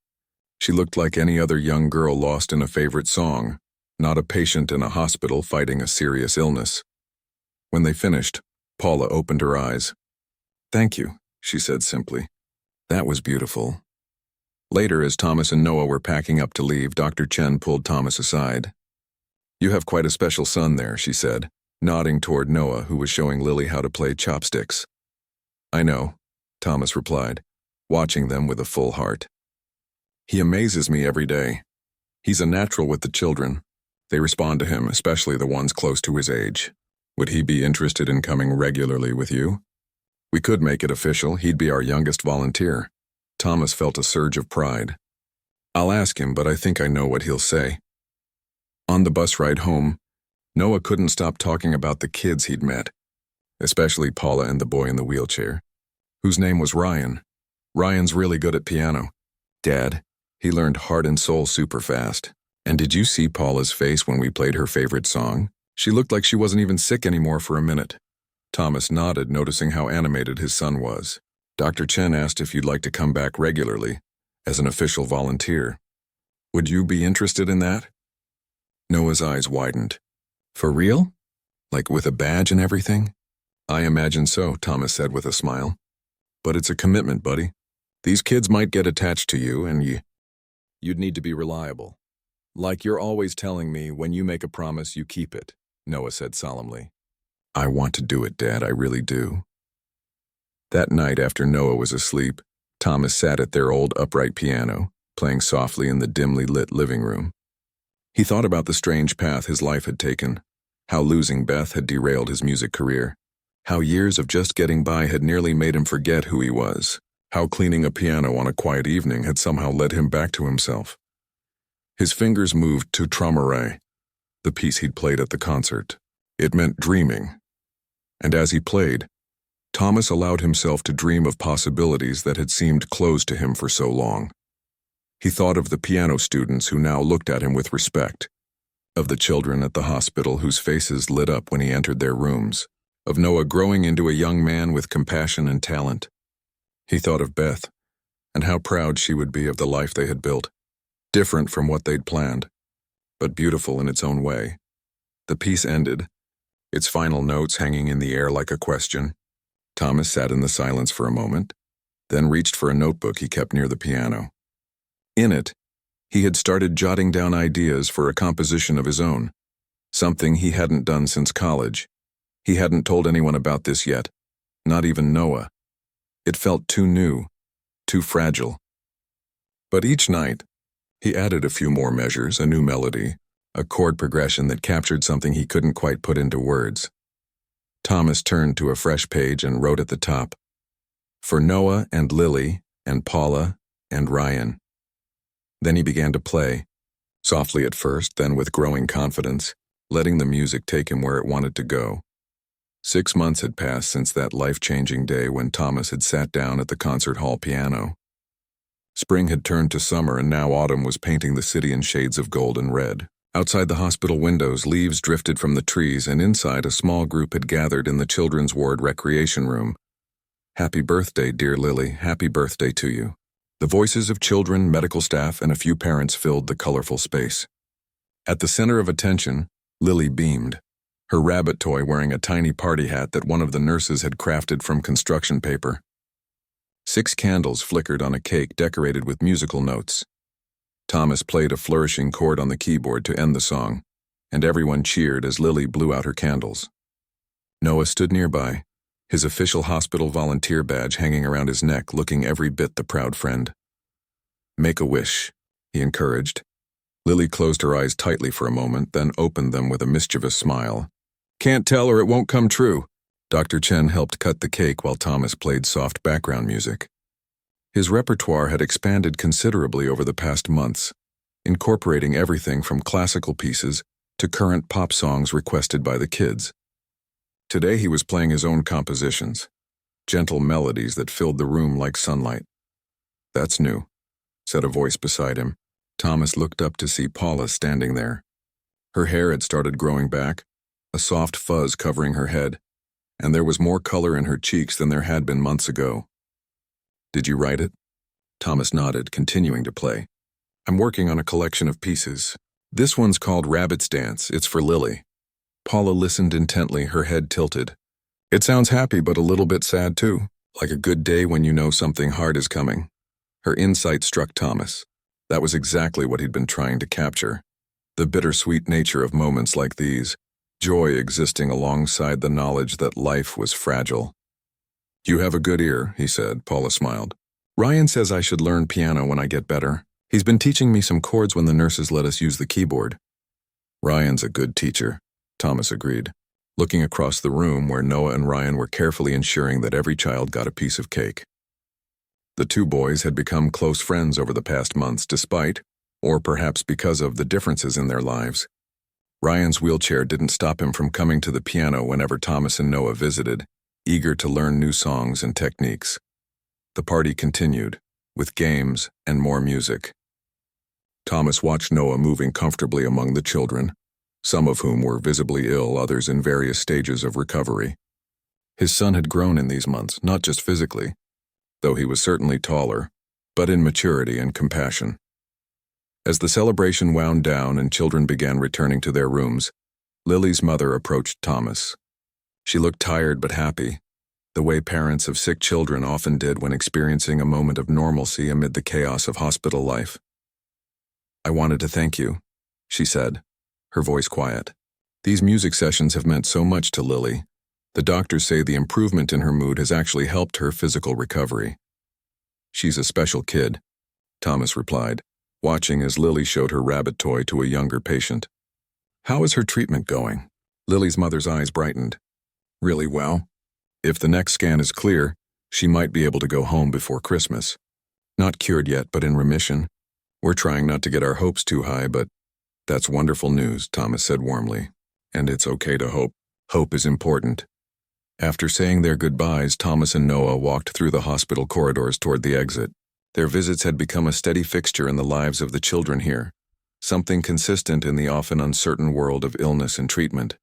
she looked like any other young girl lost in a favorite song, not a patient in a hospital fighting a serious illness. When they finished, Paula opened her eyes. "Thank you," she said simply. "That was beautiful." Later, as Thomas and Noah were packing up to leave, Dr. Chen pulled Thomas aside. "You have quite a special son there," she said, nodding toward Noah, who was showing Lily how to play chopsticks. "I know," Thomas replied, watching them with a full heart. "He amazes me every day. He's a natural with the children. They respond to him, especially the ones close to his age. Would he be interested in coming regularly with you? We could make it official. He'd be our youngest volunteer." Thomas felt a surge of pride. "I'll ask him, but I think I know what he'll say." On the bus ride home, Noah couldn't stop talking about the kids he'd met, especially Paula and the boy in the wheelchair, whose name was Ryan. "Ryan's really good at piano. Dad, he learned Heart and Soul super fast. And did you see Paula's face when we played her favorite song? She looked like she wasn't even sick anymore for a minute." Thomas nodded, noticing how animated his son was. "Dr. Chen asked if you'd like to come back regularly, as an official volunteer. Would you be interested in that?" Noah's eyes widened. "For real? Like with a badge and everything?" "I imagine so," Thomas said with a smile. "But it's a commitment, buddy. These kids might get attached to you, and you'd need to be reliable. Like you're always telling me, when you make a promise, you keep it," Noah said solemnly. "I want to do it, Dad, I really do." That night, after Noah was asleep, Thomas sat at their old upright piano, playing softly in the dimly lit living room. He thought about the strange path his life had taken, how losing Beth had derailed his music career, how years of just getting by had nearly made him forget who he was, how cleaning a piano on a quiet evening had somehow led him back to himself. His fingers moved to Traumerei, the piece he'd played at the concert. It meant dreaming. And as he played, Thomas allowed himself to dream of possibilities that had seemed closed to him for so long. He thought of the piano students who now looked at him with respect, of the children at the hospital whose faces lit up when he entered their rooms, of Noah growing into a young man with compassion and talent. He thought of Beth, and how proud she would be of the life they had built, different from what they'd planned, but beautiful in its own way. The piece ended, its final notes hanging in the air like a question. Thomas sat in the silence for a moment, then reached for a notebook he kept near the piano. In it, he had started jotting down ideas for a composition of his own, something he hadn't done since college. He hadn't told anyone about this yet, not even Noah. It felt too new, too fragile. But each night, he added a few more measures, a new melody, a chord progression that captured something he couldn't quite put into words. Thomas turned to a fresh page and wrote at the top, "For Noah and Lily and Paula and Ryan." Then he began to play, softly at first, then with growing confidence, letting the music take him where it wanted to go. 6 months had passed since that life-changing day when Thomas had sat down at the concert hall piano. Spring had turned to summer, and now autumn was painting the city in shades of gold and red. Outside the hospital windows, leaves drifted from the trees, and inside a small group had gathered in the children's ward recreation room. "Happy birthday, dear Lily, happy birthday to you." The voices of children, medical staff, and a few parents filled the colorful space. At the center of attention, Lily beamed, her rabbit toy wearing a tiny party hat that one of the nurses had crafted from construction paper. 6 candles flickered on a cake decorated with musical notes. Thomas played a flourishing chord on the keyboard to end the song, and everyone cheered as Lily blew out her candles. Noah stood nearby, his official hospital volunteer badge hanging around his neck, looking every bit the proud friend. "Make a wish," he encouraged. Lily closed her eyes tightly for a moment, then opened them with a mischievous smile. "Can't tell or it won't come true." Dr. Chen helped cut the cake while Thomas played soft background music. His repertoire had expanded considerably over the past months, incorporating everything from classical pieces to current pop songs requested by the kids. Today he was playing his own compositions, gentle melodies that filled the room like sunlight. "That's new," said a voice beside him. Thomas looked up to see Paula standing there. Her hair had started growing back, a soft fuzz covering her head, and there was more color in her cheeks than there had been months ago. "Did you write it?" Thomas nodded, continuing to play. "I'm working on a collection of pieces. This one's called Rabbit's Dance. It's for Lily." Paula listened intently, her head tilted. "It sounds happy, but a little bit sad too, like a good day when you know something hard is coming." Her insight struck Thomas. That was exactly what he'd been trying to capture. The bittersweet nature of moments like these, joy existing alongside the knowledge that life was fragile. "You have a good ear," he said. Paula smiled. "Ryan says I should learn piano when I get better. He's been teaching me some chords when the nurses let us use the keyboard." "Ryan's a good teacher," Thomas agreed, looking across the room where Noah and Ryan were carefully ensuring that every child got a piece of cake. The two boys had become close friends over the past months despite, or perhaps because of, the differences in their lives. Ryan's wheelchair didn't stop him from coming to the piano whenever Thomas and Noah visited, eager to learn new songs and techniques. The party continued, with games and more music. Thomas watched Noah moving comfortably among the children, some of whom were visibly ill, others in various stages of recovery. His son had grown in these months, not just physically, though he was certainly taller, but in maturity and compassion. As the celebration wound down and children began returning to their rooms, Lily's mother approached Thomas. She looked tired but happy, the way parents of sick children often did when experiencing a moment of normalcy amid the chaos of hospital life. "I wanted to thank you," she said, her voice quiet. "These music sessions have meant so much to Lily. The doctors say the improvement in her mood has actually helped her physical recovery." "She's a special kid," Thomas replied, watching as Lily showed her rabbit toy to a younger patient. "How is her treatment going?" Lily's mother's eyes brightened. "Really well. If the next scan is clear, she might be able to go home before Christmas. Not cured yet, but in remission. We're trying not to get our hopes too high, but that's wonderful news," Thomas said warmly. "And it's okay to hope. Hope is important." After saying their goodbyes, Thomas and Noah walked through the hospital corridors toward the exit. Their visits had become a steady fixture in the lives of the children here, something consistent in the often uncertain world of illness and treatment.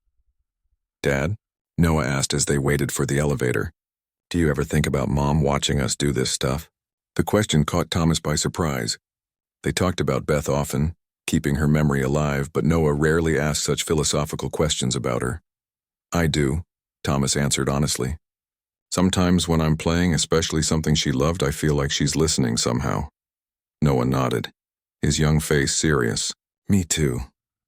"Dad?" Noah asked as they waited for the elevator. "Do you ever think about Mom watching us do this stuff?" The question caught Thomas by surprise. They talked about Beth often, keeping her memory alive, but Noah rarely asked such philosophical questions about her. "I do," Thomas answered honestly. "Sometimes when I'm playing, especially something she loved, I feel like she's listening somehow." Noah nodded, his young face serious. "Me too.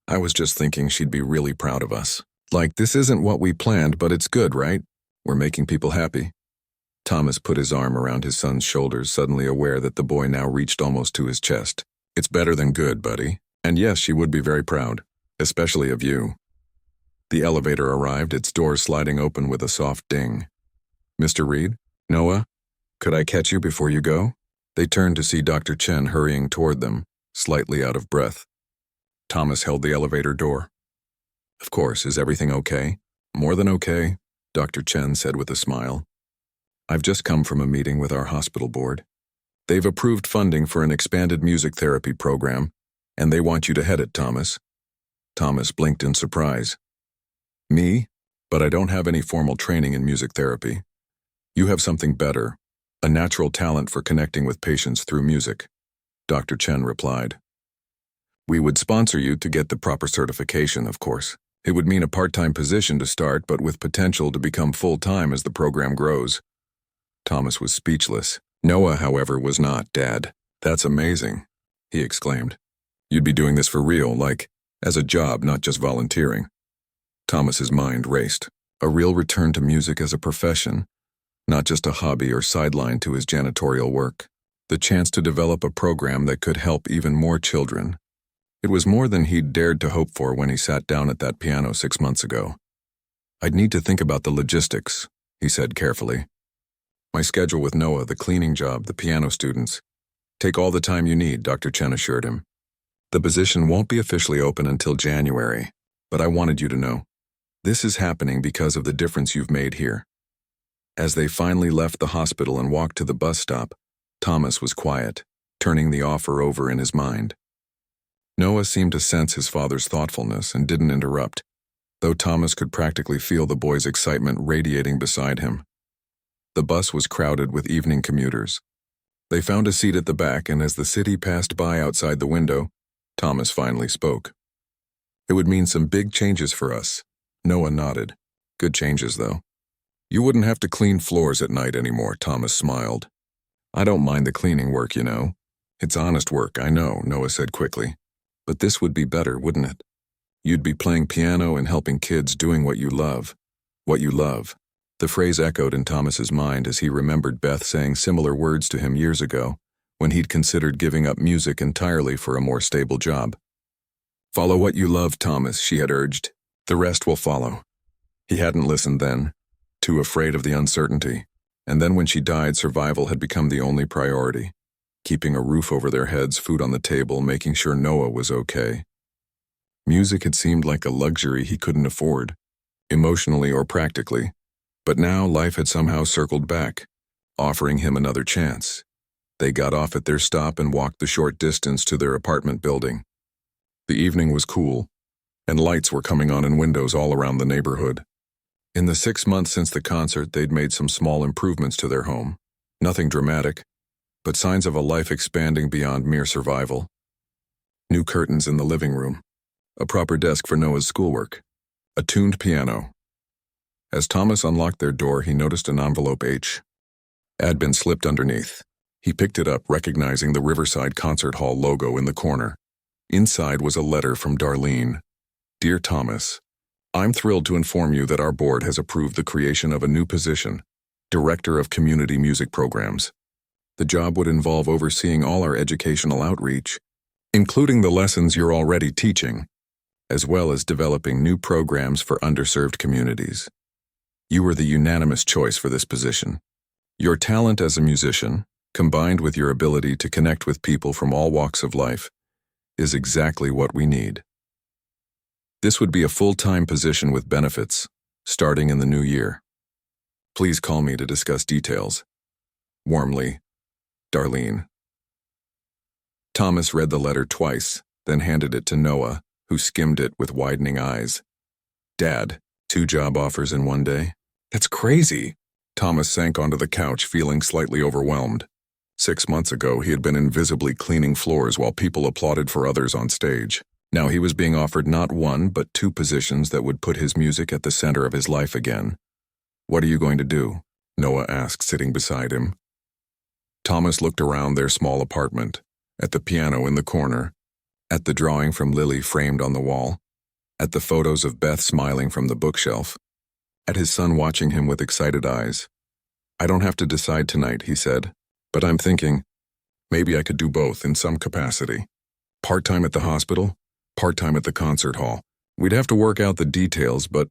I was just thinking she'd be really proud of us. Like, this isn't what we planned, but it's good, right? We're making people happy." Thomas put his arm around his son's shoulders, suddenly aware that the boy now reached almost to his chest. "It's better than good, buddy. And yes, she would be very proud, especially of you." The elevator arrived, its doors sliding open with a soft ding. "Mr. Reed? Noah? Could I catch you before you go?" They turned to see Dr. Chen hurrying toward them, slightly out of breath. Thomas held the elevator door. "Of course, is everything okay?" "More than okay," Dr. Chen said with a smile. "I've just come from a meeting with our hospital board. They've approved funding for an expanded music therapy program, and they want you to head it, Thomas." Thomas blinked in surprise. "Me? But I don't have any formal training in music therapy. You have something better, a natural talent for connecting with patients through music," Dr. Chen replied. "We would sponsor you to get the proper certification, of course. It would mean a part-time position to start, but with potential to become full-time as the program grows." Thomas was speechless. Noah, however, was not. "Dad, that's amazing," he exclaimed. "You'd be doing this for real, like, as a job, not just volunteering." Thomas's mind raced. A real return to music as a profession, not just a hobby or sideline to his janitorial work. The chance to develop a program that could help even more children. It was more than he'd dared to hope for when he sat down at that piano 6 months ago. "I'd need to think about the logistics," he said carefully. "My schedule with Noah, the cleaning job, the piano students. Take all the time you need," Dr. Chen assured him. "The position won't be officially open until January, but I wanted you to know. This is happening because of the difference you've made here." As they finally left the hospital and walked to the bus stop, Thomas was quiet, turning the offer over in his mind. Noah seemed to sense his father's thoughtfulness and didn't interrupt, though Thomas could practically feel the boy's excitement radiating beside him. The bus was crowded with evening commuters. They found a seat at the back, and as the city passed by outside the window, Thomas finally spoke. "It would mean some big changes for us." Noah nodded. "Good changes, though." "You wouldn't have to clean floors at night anymore," Thomas smiled. "I don't mind the cleaning work, you know. It's honest work, I know," Noah said quickly. "But this would be better, wouldn't it? You'd be playing piano and helping kids, doing what you love." What you love. The phrase echoed in Thomas's mind as he remembered Beth saying similar words to him years ago, when he'd considered giving up music entirely for a more stable job. "Follow what you love, Thomas," she had urged. "The rest will follow." He hadn't listened then, too afraid of the uncertainty. And then when she died, survival had become the only priority. Keeping a roof over their heads, food on the table, making sure Noah was okay. Music had seemed like a luxury he couldn't afford, emotionally or practically. But now life had somehow circled back, offering him another chance. They got off at their stop and walked the short distance to their apartment building. The evening was cool, and lights were coming on in windows all around the neighborhood. In the 6 months since the concert, they'd made some small improvements to their home. Nothing dramatic, but signs of a life expanding beyond mere survival. New curtains in the living room, a proper desk for Noah's schoolwork, a tuned piano. As Thomas unlocked their door, he noticed an envelope H had been slipped underneath. He picked it up, recognizing the Riverside Concert Hall logo in the corner. Inside was a letter from Darlene. "Dear Thomas, I'm thrilled to inform you that our board has approved the creation of a new position, Director of Community Music Programs. The job would involve overseeing all our educational outreach, including the lessons you're already teaching, as well as developing new programs for underserved communities. You were the unanimous choice for this position. Your talent as a musician, combined with your ability to connect with people from all walks of life, is exactly what we need. This would be a full-time position with benefits, starting in the new year. Please call me to discuss details. Warmly, Darlene. Thomas read the letter twice, then handed it to Noah, who skimmed it with widening eyes. Dad, 2 job offers in one day? That's crazy. Thomas sank onto the couch, feeling slightly overwhelmed. 6 months ago, he had been invisibly cleaning floors while people applauded for others on stage. Now he was being offered not 1 but 2 positions that would put his music at the center of his life again. What are you going to do? Noah asked, sitting beside him. Thomas looked around their small apartment, at the piano in the corner, at the drawing from Lily framed on the wall, at the photos of Beth smiling from the bookshelf, at his son watching him with excited eyes. I don't have to decide tonight, he said, but I'm thinking, maybe I could do both in some capacity. Part-time at the hospital, part-time at the concert hall. We'd have to work out the details, but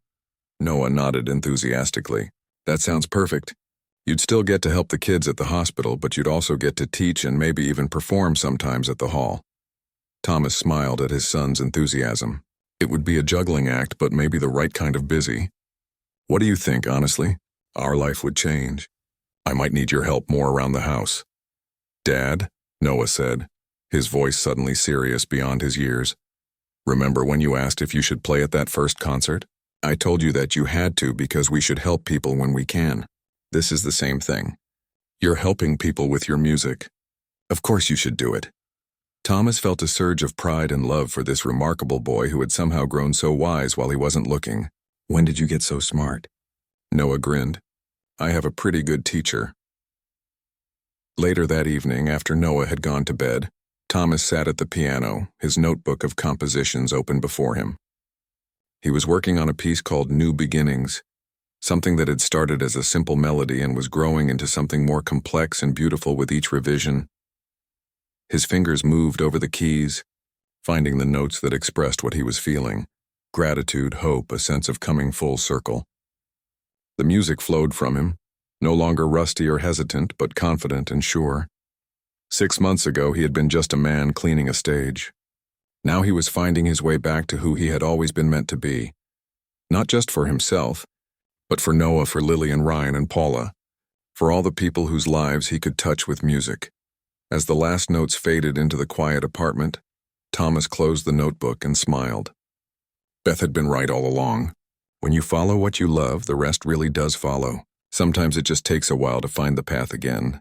Noah nodded enthusiastically. That sounds perfect. You'd still get to help the kids at the hospital, but you'd also get to teach and maybe even perform sometimes at the hall. Thomas smiled at his son's enthusiasm. It would be a juggling act, but maybe the right kind of busy. What do you think, honestly? Our life would change. I might need your help more around the house. Dad, Noah said, his voice suddenly serious beyond his years. Remember when you asked if you should play at that first concert? I told you that you had to because we should help people when we can. This is the same thing. You're helping people with your music. Of course you should do it. Thomas felt a surge of pride and love for this remarkable boy who had somehow grown so wise while he wasn't looking. When did you get so smart? Noah grinned. I have a pretty good teacher. Later that evening, after Noah had gone to bed, Thomas sat at the piano, his notebook of compositions open before him. He was working on a piece called New Beginnings, something that had started as a simple melody and was growing into something more complex and beautiful with each revision. His fingers moved over the keys, finding the notes that expressed what he was feeling: gratitude, hope, a sense of coming full circle. The music flowed from him, no longer rusty or hesitant, but confident and sure. 6 months ago, he had been just a man cleaning a stage. Now he was finding his way back to who he had always been meant to be. Not just for himself, but for Noah, for Lily and Ryan and Paula, for all the people whose lives he could touch with music. As the last notes faded into the quiet apartment, Thomas closed the notebook and smiled. Beth had been right all along. When you follow what you love, the rest really does follow. Sometimes it just takes a while to find the path again.